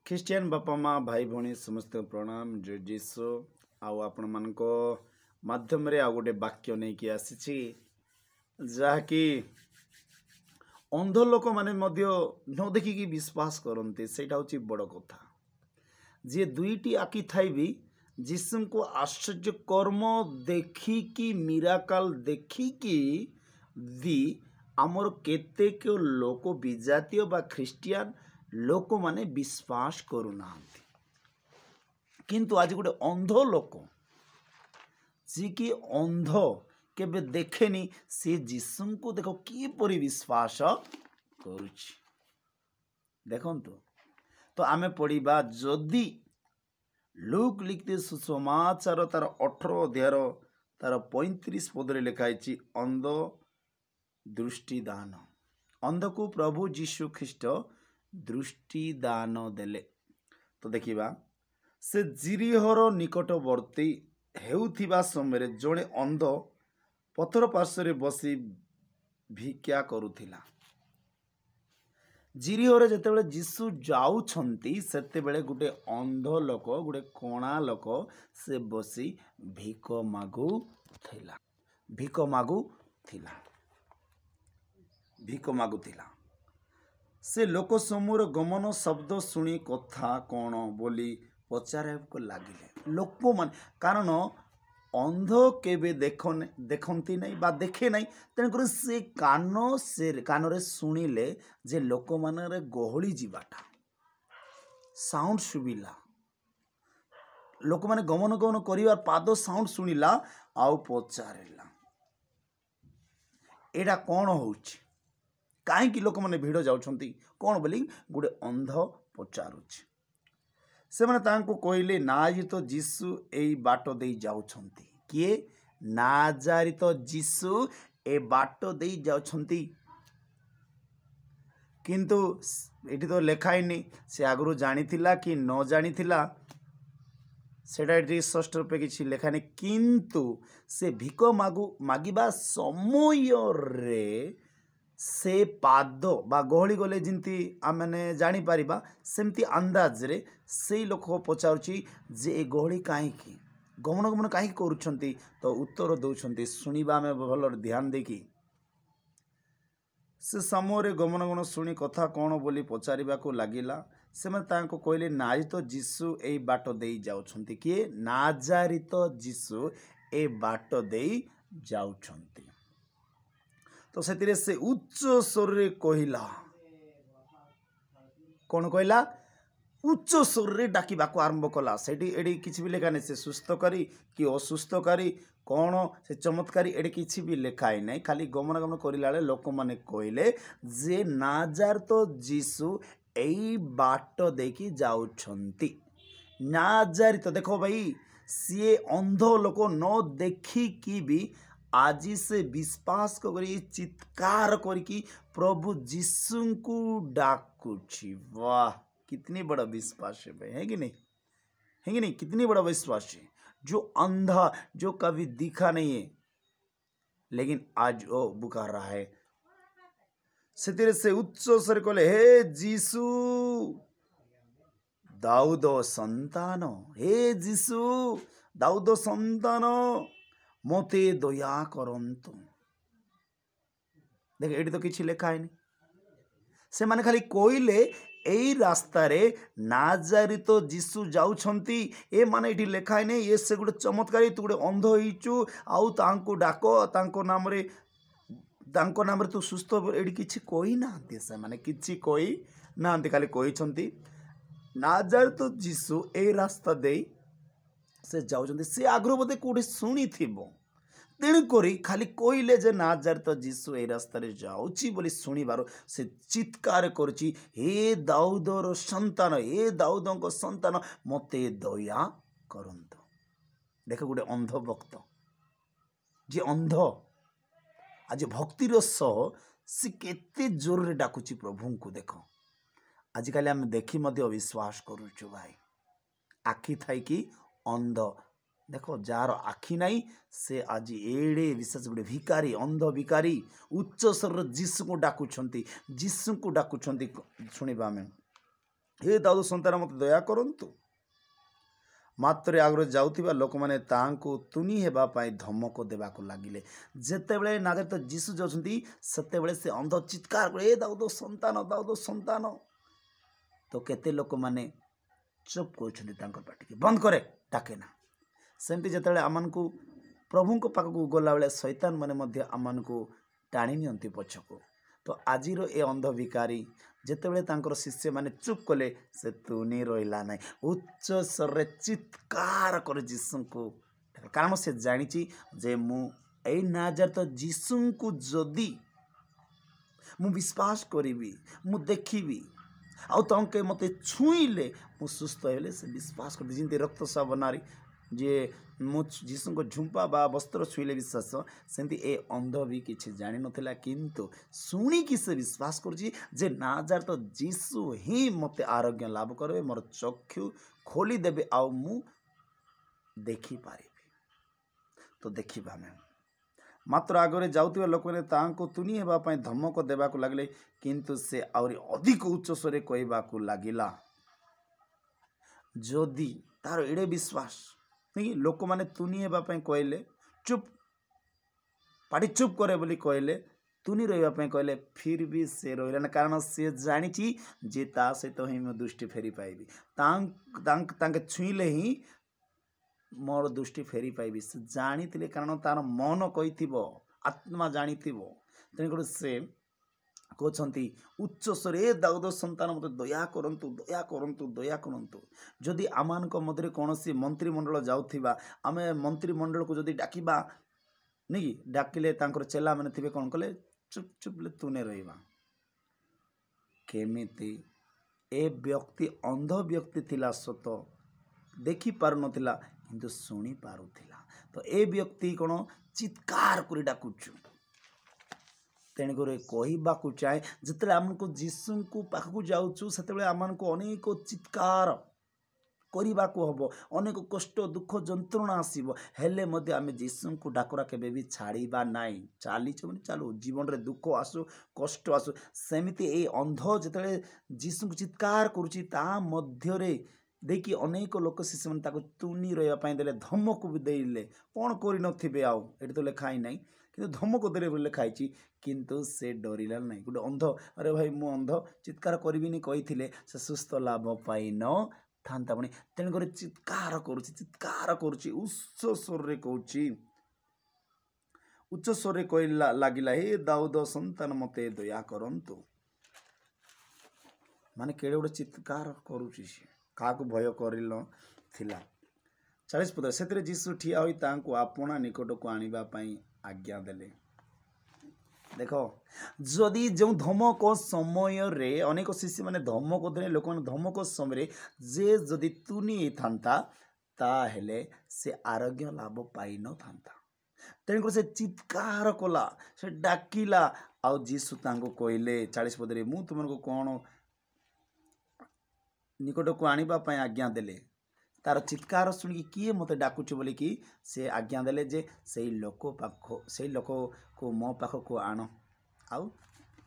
Christian ବାପା ମା ଭାଇ ଭଉଣୀ ସମସ୍ତଙ୍କୁ ପ୍ରଣାମ। ଜୟ ଯୀଶୁ। ଆଉ ଆପଣମାନଙ୍କ ମାଧ୍ୟମରେ ଆଉ ଗୋଟେ ବାକ୍ୟ ନେଇକି ଆସିଛି, ଯାହାକି ଅନ୍ଧ ଲୋକମାନେ ମଧ୍ୟ ନ ଦେଖିକି ବିଶ୍ୱାସ କରନ୍ତି। ସେଇଟା ହେଉଛି ବଡ଼ କଥା। ଯିଏ ଦୁଇଟି ଆଖି ଥାଇ ବି ଯୀଶୁଙ୍କୁ ଆଶ୍ଚର୍ଯ୍ୟ କର୍ମ ଦେଖିକି, ମିରାକଲ ଦେଖିକି ବି ଆମର କେତେକ ଲୋକ ବିଜାତୀୟ ବା ଖ୍ରୀଷ୍ଟିଆନ ଲୋକମାନେ ବିଶ୍ୱାସ କରୁନାହାନ୍ତି। କିନ୍ତୁ ଆଜି ଗୋଟେ ଅନ୍ଧ ଲୋକ, ଯିଏକି ଅନ୍ଧ କେବେ ଦେଖେନି, ସେ ଯୀଶୁଙ୍କୁ ଦେଖ କିପରି ବିଶ୍ୱାସ କରୁଛି। ଦେଖନ୍ତୁ ତ ଆମେ ପଢ଼ିବା, ଯଦି ଲୁକ୍ ଲିଖିତ ସୁସମାଚାର ତାର 18 ଅଧ୍ୟାୟର ତାର 35 ପଦରେ ଲେଖା ହେଇଛି, ଅନ୍ଧ ଦୃଷ୍ଟି ଦାନ। ଅନ୍ଧକୁ ପ୍ରଭୁ ଯୀଶୁ ଖ୍ରୀଷ୍ଟ ଦୃଷ୍ଟି ଦାନ ଦେଲେ। ତ ଦେଖିବା, ସେ ଜିରିହର ନିକଟବର୍ତ୍ତୀ ହେଉଥିବା ସମୟରେ ଜଣେ ଅନ୍ଧ ପଥର ପାର୍ଶ୍ୱରେ ବସି ଭିକ୍ଷା କରୁଥିଲା। ଜିରିହରେ ଯେତେବେଳେ ଯୀଶୁ ଯାଉଛନ୍ତି, ସେତେବେଳେ ଗୋଟେ ଅନ୍ଧ ଲୋକ, ଗୋଟେ କଣା ଲୋକ, ସେ ବସି ଭିକ ମାଗୁଥିଲା। ସେ ଲୋକ ସମୂହର ଗମନ ଶବ୍ଦ ଶୁଣି କଥା କ'ଣ ବୋଲି ପଚାରିବାକୁ ଲାଗିଲେ। ଲୋକମାନେ, କାରଣ ଅନ୍ଧ କେବେ ଦେଖନ୍ତି ନାହିଁ ବା ଦେଖେ ନାହିଁ, ତେଣୁକରି ସେ କାନରେ ଶୁଣିଲେ ଯେ ଲୋକମାନେ ଗହଳି ଯିବାଟା, ସାଉଣ୍ଡ ଶୁଭିଲା, ଲୋକମାନେ ଗମନ କରିବା ପାଦ ସାଉଣ୍ଡ ଶୁଣିଲା, ଆଉ ପଚାରିଲା ଏଇଟା କ'ଣ ହେଉଛି, କାହିଁକି ଲୋକମାନେ ଭିଡ଼ ଯାଉଛନ୍ତି କ'ଣ ବୋଲି ଗୋଟେ ଅନ୍ଧ ପଚାରୁଛି। ସେମାନେ ତାଙ୍କୁ କହିଲେ, ନାଜାରିତ ଯୀଶୁ ଏଇ ବାଟ ଦେଇ ଯାଉଛନ୍ତି। କିଏ? ନାଜାରିତ ଯୀଶୁ ଏ ବାଟ ଦେଇ ଯାଉଛନ୍ତି। କିନ୍ତୁ ଏଠି ତ ଲେଖା ହେଇନି ସେ ଆଗରୁ ଜାଣିଥିଲା କି ନ ଜାଣିଥିଲା, ସେଟା ଏଠି ଷଷ୍ଠ ରୂପେ କିଛି ଲେଖାନି। କିନ୍ତୁ ସେ ଭିକ ମାଗିବା ସମୟରେ ସେ ପାଦ ବା ଗହଳି ଗଲେ ଯେମିତି ଆମେ ଜାଣିପାରିବା, ସେମିତି ଅନ୍ଦାଜରେ ସେଇ ଲୋକ ପଚାରୁଛି ଯେ ଏ ଗହଳି କାହିଁକି, ଗମନ କାହିଁକି କରୁଛନ୍ତି? ତ ଉତ୍ତର ଦେଉଛନ୍ତି, ଶୁଣିବା ଆମେ ଭଲରେ ଧ୍ୟାନ ଦେଇକି। ସେ ସମୟରେ ଗମନ ଶୁଣି କଥା କ'ଣ ବୋଲି ପଚାରିବାକୁ ଲାଗିଲା। ସେମାନେ ତାଙ୍କୁ କହିଲେ, ନାଜାରିତ ଯୀଶୁ ଏଇ ବାଟ ଦେଇ ଯାଉଛନ୍ତି। କିଏ? ନାଜାରିତ ଯୀଶୁ ଏ ବାଟ ଦେଇ ଯାଉଛନ୍ତି। ତ ସେଥିରେ ସେ ଉଚ୍ଚ ସ୍ୱରରେ କହିଲା, କ'ଣ କହିଲା? ଉଚ୍ଚ ସ୍ୱରରେ ଡାକିବାକୁ ଆରମ୍ଭ କଲା। ଏଠି କିଛି ବି ଲେଖା ନାହିଁ ସେ ସୁସ୍ଥକାରୀ କି ଅସୁସ୍ଥକାରୀ, କ'ଣ ସେ ଚମତ୍କାରୀ, ଏଠି କିଛି ବି ଲେଖା ହେଇନାହିଁ। ଖାଲି ଗମନ କରିଲା ବେଳେ ଲୋକମାନେ କହିଲେ ଯେ ନାଜାରିତ ଯୀଶୁ ଏଇ ବାଟ ଦେଇକି ଯାଉଛନ୍ତି। ନାଜାରିତ, ଦେଖ ଭାଇ, ସିଏ ଅନ୍ଧ ଲୋକ ନ ଦେଖିକି ବି ଆଜି ସେ ବିଶ୍ୱାସ କରି ଚିତ୍କାର କରିକି ପ୍ରଭୁ ଯୀଶୁଙ୍କୁ ଡାକୁଛି। वाह, कितनी बड़ा विश्वास है भाई, है कि नहीं? कितनी बड़ा विश्वास है। जो अंधा, जो कभी दिखा नहीं है, लेकिन आज वो पुकार रहा है। से उच्च स्वर कहले, हे जीसु दाऊद संतान, हे जीसु दाऊद संतान, मते दया करंतु। देख, एटी तो किसी लेखा है नहीं। से माने खाली कोइले एई रास्तारे नाजारित जीसु जाउछंती, ए माने एटी लेखा है नहीं। ये से गुटे चमत्कारी, तू गुटे अंध होइचु, आउ तांको डाको, तांको नाम रे तू सुस्थ, एटी किछि कोइ नांती। से माने किछि कोइ नांती, खाली कोइछंती नाजारित जीसु ए रास्ता देई से जाउछंती। से आग्रह बोधे कोठी सुनी थिबो, तेणुकरी खाली कहले जे नाजारित जीसु ए रास्ता जाऊँगी बोली शुणिबार से चित्कार करुची, हे दाऊदर संतान, हे दाऊदଙ୍କ संतान, मते दया करंतु। देख, गोटे अंध भक्त, जे अंध आज भक्तिर सह से केते जोर रे डाकुची प्रभु को। देख, आजिकाली आम देखी मध्य विश्वास करुचु भाई, आखि थाई कि अंध। देखो, जार आखि नहीं से आज एड़े विशेष गोटे भिकारी, अंध भिकारी उच्च स्वर जीसु को डाकुछंती, जीसु को डाकुछंती। शुणिबा आमे हे दाऊद सन्तान मते दया करंतु। मात्र आगरे जाउथिबा लोक माने तांको तुनी हेबा पाई धमक देबाको लागिले। जेतेबेले नाजरेथ जीसु जाउछंती सेतेबेले से अंध चित्कार करे, हे दाऊद सन्तान। तो केते लोक माने चुप करछंती, तांकर पाटी बंद करे डाके ना। सेमती जेतेबेले आमानकु प्रभु को पाखकु गला बेले शैतान माने मध्य आमानकु टाणी नियंती पछकु। तो आजिरो ए अंध भिकारी जेतेबेले तांकर शिष्य माने चुप कले से तुनी रहिला नाई, उच्च स्वर चित्कार करे जीसु को। कारण से जानिची जे मु ए नाजरेथ जीसु को जदी मु विश्वास करिवि, मु देखिवि आउ तंके मते छुईले मु सुस्थ हेले से विश्वास कर जिंती रक्त साबनारी जे मु जीसु को झुंपा बा वस्त्र छुईले विश्वास सेंती ए अंध भी किछि जानि नथिला, किंतु सुनी कि से विश्वास करछि जे नाजरेथ जीसु ही मते आरोग्य लाभ करबे, मोर चक्षु खोली देबे आउ मु देखि पारिबि। तो देखिबा में मात्र आगरे जाउथिबा लोक माने तांको तुनी हेबा पई धमक देबाकू लागले, किंतु से आउरी अधिक उच्च स्वरे कहबाकू लागिला। जदि तार एडे विश्वास नहीं लोक माने तुनी हेबा पई कहले चुप पाटी चुप करे बोली कहले तुनी रहिबा पई कहले, फिर भी से रहिला ना। कारण से जानिची जे ता सहित ही मैं दृष्टि फेरी पाइबी, तांके छुईले ही मोर दृष्टि फेरी पाइबी से जानिथिले। कारण तार मन कहिथिबो, आत्मा जानिथिबो। तेणुकर से कहते उच्च स्वरे दाऊद सन्तान मते दया करंतु, दया करंतु, दया करंतु। जदि आमानक मध्य कौन मंत्रिमंडल जाउथिबा, आमे मंत्रिमंडल को जदि डाकिबा नहीं डाकिले तांकर चेला माने थिबे कौन कले चुप चुप ले तुने रहिबा। केमिति ए व्यक्ति अंध व्यक्ति थिला, सत देखि पारु नथिला किंतु सुनी पारुथिला। तो ए व्यक्ति कौन चित्कार करि डाकुछु। तेणुकर कहवाकू चाहे जिते आमको जीसु को पाखक जाऊँ से आमको अनेक चित्कार करने को हम, अनेक कष्ट दुख जंत्रणा आसब, हेले आम जीसु को डाकरा केबे भी छाड़ीबा नाई। चली चलू जीवन में दुख आसु कष्ट आसु, सेमिति ए अंध जिते जीसु को चित्कार करुच्ची ता मध्य देखिए अनेक लोक शिशु मैंने तुनी रही देले, धमक भी देले कौन कर नथिबे आउ ये तो लिखाई ना, किंतु धमक देले लिखाई, किंतु से डरिला नहीं। गोटे अंध अरे भाई मु अंध चित्कार करिबिनी कही से सुस्थ लाभ पाई न था पुणी। तेणुक चित्कार करुच्ची उच्च स्वर कहूँ, उच्च स्वर कह लगिला हे दाऊद सन्तान मते दया करंतु। माने केड़े गोटे चित्कार करुच्ची क्या भय कर 40 पद से जीसु ठिया होई तांको आपणा निकट को आनिबा पई आज्ञा देले। देखो जदि जो धमक समय रे अनेक शिष्य माने धमक देने लोक माने धमक समय जे जदि तुनी था ताहेले से आरोग्य लाभ पाई न था। तेणुकर से चित्कार कला, से डाकिला आउ जीसु तांको कहले 40 पद रे मु तुमको कौन निकट को आनिबा पई आज्ञा देले। तार चित्कार शुणी किए मत डाकुच बोली कि से आज्ञा देले जे से लोक को मो पाख को आण। आउ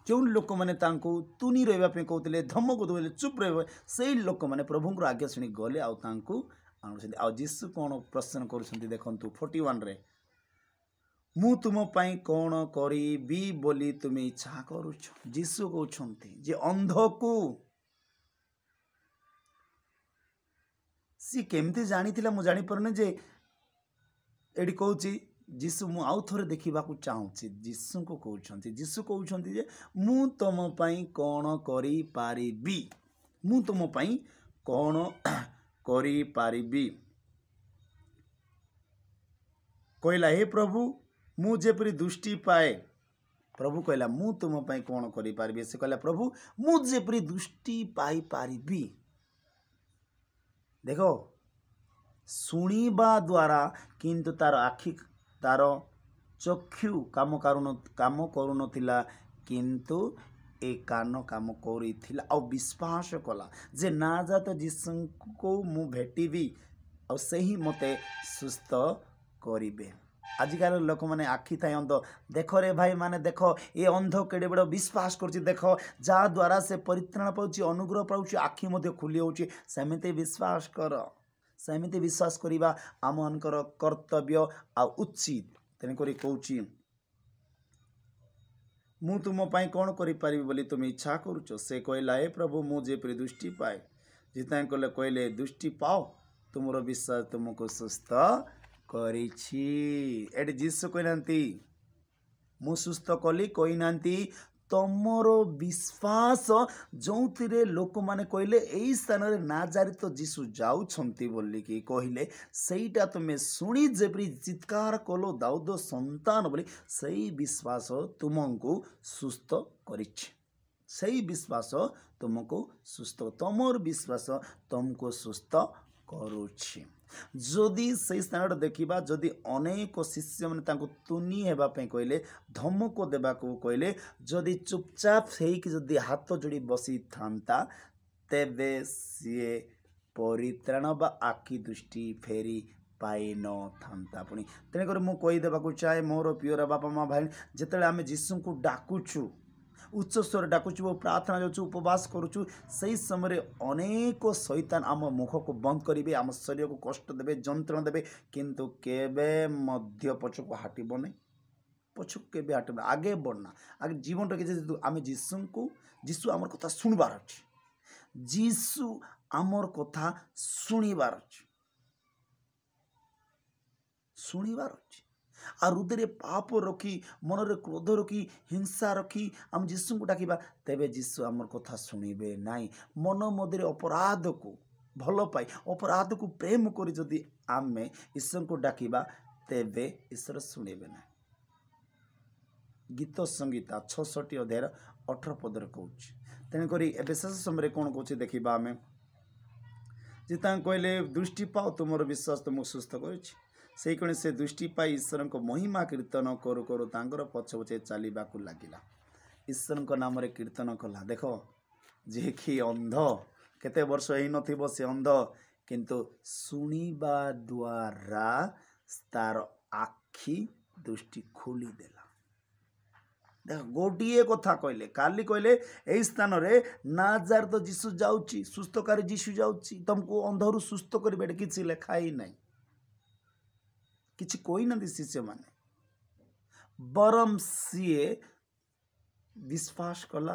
जो लोक मैंने तुनी रहा कहते धमक दे चुप रह से लोक मैंने प्रभु आज्ञा शुणी गले आनुछे। आ जीसु कौन प्रश्न कर देखु 41 रे मु तुम पाई कौन करी बोली तुम इच्छा करुछ। जीसु कहते जे अंध को सी केमती जानी मु जानी पारने जे एडी कहूँ जीसु मु आउ थोड़े देखा चाहूँगी। जीसु को कहते जीसु कहते जे मु तुम पाई कौन करी पारिबी, मु तुम पाई कौन करी पारिबी। कहला हे प्रभु मु जेपरी दृष्टि पाए, प्रभु कहला मु तुम पाई कौन करी पारिबी। से कहला प्रभु मु जेपरी दृष्टि पाई पारिबी। देखो शुणा द्वारा किंतु तार आखि तार चक्षु काम करुनथिला, किंतु ए कान काम करिथिला आ विश्वास कला जे ना जात जीसु को मु भेटिबी आ सही मते सुस्थ करिबे। आजिकल लोक मैंने आखि थाए अंध देख रे भाई माने देख ये अंध केड़े बड़ विश्वास कर देख जहाँ द्वारा से परित्राण पाँच अनुग्रह पाँच आखि खुली हो सेमती विश्वास कर सेमती विश्वास करवा आम मनकर कर्तव्य आ उचित तेणुक कौची मु तुम कौन करी बोली तुम इच्छा करुच से कहला हे प्रभु मुझे दृष्टि पाए जिता कले कहले दृष्टि पाओ तुमर विश्वास तुमको सुस्थ करिछि एटे जीसु कहना मु सुस्थ कली कहना तमर विश्वास जो लोक माने कहले यही स्थान में नाजारित जीशु जाउछंती बोलिकी कहले सेटा तुम्हें शुणी जेपरी चित्कार कलो दाऊद संतान बोली सही विश्वास तुमको सुस्थ करिछि सही विश्वास तुमको सुस्थ तमर विश्वास तुमको सुस्थ करुछि जदि से स्थान देखा जदि अनेक शिष्य मैंने तुनी होगापी कहले धमक देवा कहले जदि चुपचाप होदी हाथ जोड़ी बसी था तेबे सी परित्राण बा आखि दृष्टि फेरी पाई न था पुणी तेणुक मुझे चाहे मोर प्रियर बापा माँ भाई जिते आम जीशु को डाकुचु उच्च स्वर डाकुचु प्रार्थना जाऊँ उपवास करुचु से समय अनेक शैतान आम मुख को बंद करेंगे आम शरीर को कष्ट देवे जंत्रणा देवे किंतु केबे मध्य पछक हाटब नहीं पछक के हाटब आगे बढ़ना आगे जीवन किसी आम जीशु आमर कथा शुणबार अच्छे जीशु आमर कथा शुणबार अच्छे शुणबार अच्छे आ हृदय पाप रखी मनरे क्रोध रखी हिंसा रखी आम जीशु को डाकिबा तेबे जीशु आमर कथा शुणिबे नाई मन मध्य अपराध को भल पाई अपराध को प्रेम करी जदि आम ईश्वर को डाकिबा तेबे ईश्वर शुणिबे ना गीत संगीता 66 अध्याय 18 पदर कहूँ तेणुक शेष समय कौन कौच देखा आम जिता कहले दृष्टि पाओ तुमर विश्वास तुमको सुस्थ कर से कौन से दृष्टि पाई ईश्वर को महिमा कीर्तन करू करू तांकर पछे पछे चलवा लगिला ईश्वर नाम कीर्तन कला देख जे कि अंध केते वर्ष हो नथिबो से अंध किंतु सुनिबा द्वारा तार आखि दृष्टि खोली देला देख गोटे कथा कहले काली कहले यही स्थान रे नाजारित जीशु जाउची सुस्थकारी जीशु जाउची तुमको अंधरु सुस्थ करिबे किछि लेखा ही नहीं किसी कोई ना शिष्य माने बरम सीए विश्वास कला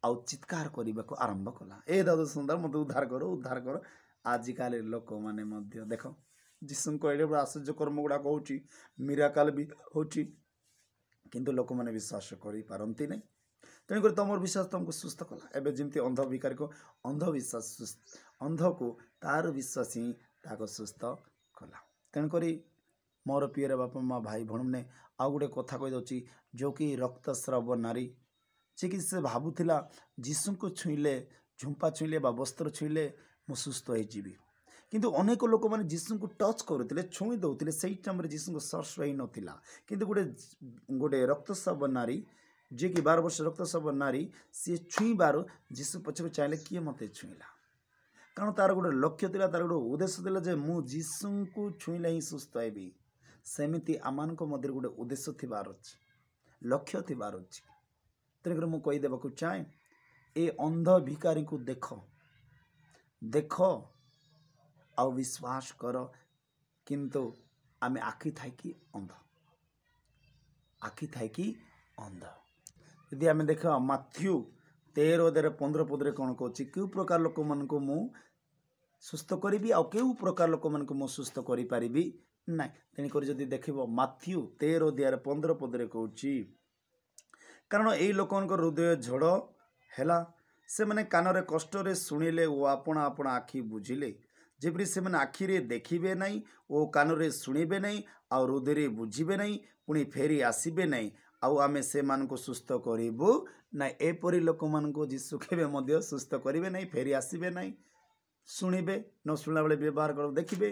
आउ चित्कार करने को आरंभ कला ए दादा सुंदर मत उद्धार कर आजिकाल लोक मैंने देख जीशु को आश्चर्य कर्म गुड़ा कहूँ मिराकल भी हो किंतु लोक मैंने विश्वास कर पारती नहीं तेणुक तुम विश्वास तुमको सुस्थ कला एवं जमी अंध भिखारी को अंधविश्वास अंध को तार विश्वास ही ताको सुस्थ कला तेणुक मोर प्रिय बापा माँ भाई भौणी ने आउ गोटे कथा कहीदे जो कि रक्तस्राव नारी जे कि से भावुला जीशु को छुईले झुंपा छुईले वस्त्र छुईले मु सुस्थ होगी किंतु अनेक लोक मैंने जीशु को टच करुले छुई दौले से टाइम जीशु को स्पर्श हो नाला किंतु गोटे गोटे रक्तस्राव नारी जे कि 12 वर्ष रक्तस्राव नारी सी छुईबार जीशु पछे चाहिए किए मत छुईला कारण तार गोटे लक्ष्य था तार गोटे उद्देश्य था जे मु जीशु को छुईले ही सुस्थ हेबी सेमिति आमान मध्य गोटे उद्देश्य थिबार अछि लक्ष्य थिबार अछि तेणुकर मु कही देबाकु चाहे ए अंध भिखारी को देख देख आ विश्वास कर किंतु आमे आखि थाई कि अंध आखि थाई कि अंध यदि आमे देख माथ्यू 13:15 पदरे कौन कहूँ क्यों प्रकार लोक मान को मु सुस्थ करी आ क्यों प्रकार लोक मान को मु सुस्थ करी पारिबी ना तेणुक जदि देख माथ्यू 13:15 पदरे कहूँ कारण यही लोक हृदय झड़ है से मैंने कान रे कष्ट रे शुणिले ओ आपण आपण आखि बुझिले जेपरी से मैंने आखिरे देखिबे नहीं ओ कान रे शुणिबे नहीं आ हृदय बुझिबे नहीं पुणी फेरी आसबे नहीं आउ आमे से मान को सुस्थ करिबु ना एपरी लोक मान को जीशु केबे मध्य सुस्थ करिबे नहीं फेरी आसबे नहीं शुणिबे न शुणला बेले व्यवहार कर देखिबे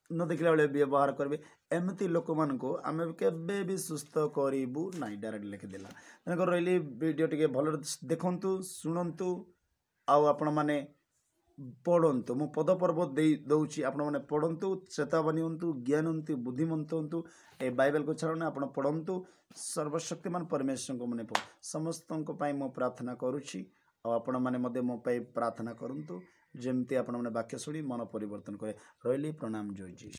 न देखला बेले व्यवहार करबे एमती लोक मान को आमे केबे भी सुस्थ करिबु नहीं डायरेक्ट लिखि देला तेणुकर रही वीडियो टिके भल देखंतु शुणंतु आउ आपण माने पढ़ंतु मु पद पर्वत दे दौची आपण मैंने पढ़ंतु चेतावनी हूँ ज्ञान हूँ बुद्धिमंत हूँ ए बाइबल को छाड़ने आप पढ़ंतु सर्वशक्तिमान परमेश्वर को मन समस्त मु प्रार्थना करुच्ची आपण मैंने मो प्रार्थना करंतु जमती आपण मैंने वाक्य शुणी मन परिवर्तन करे रही प्रणाम जय जी।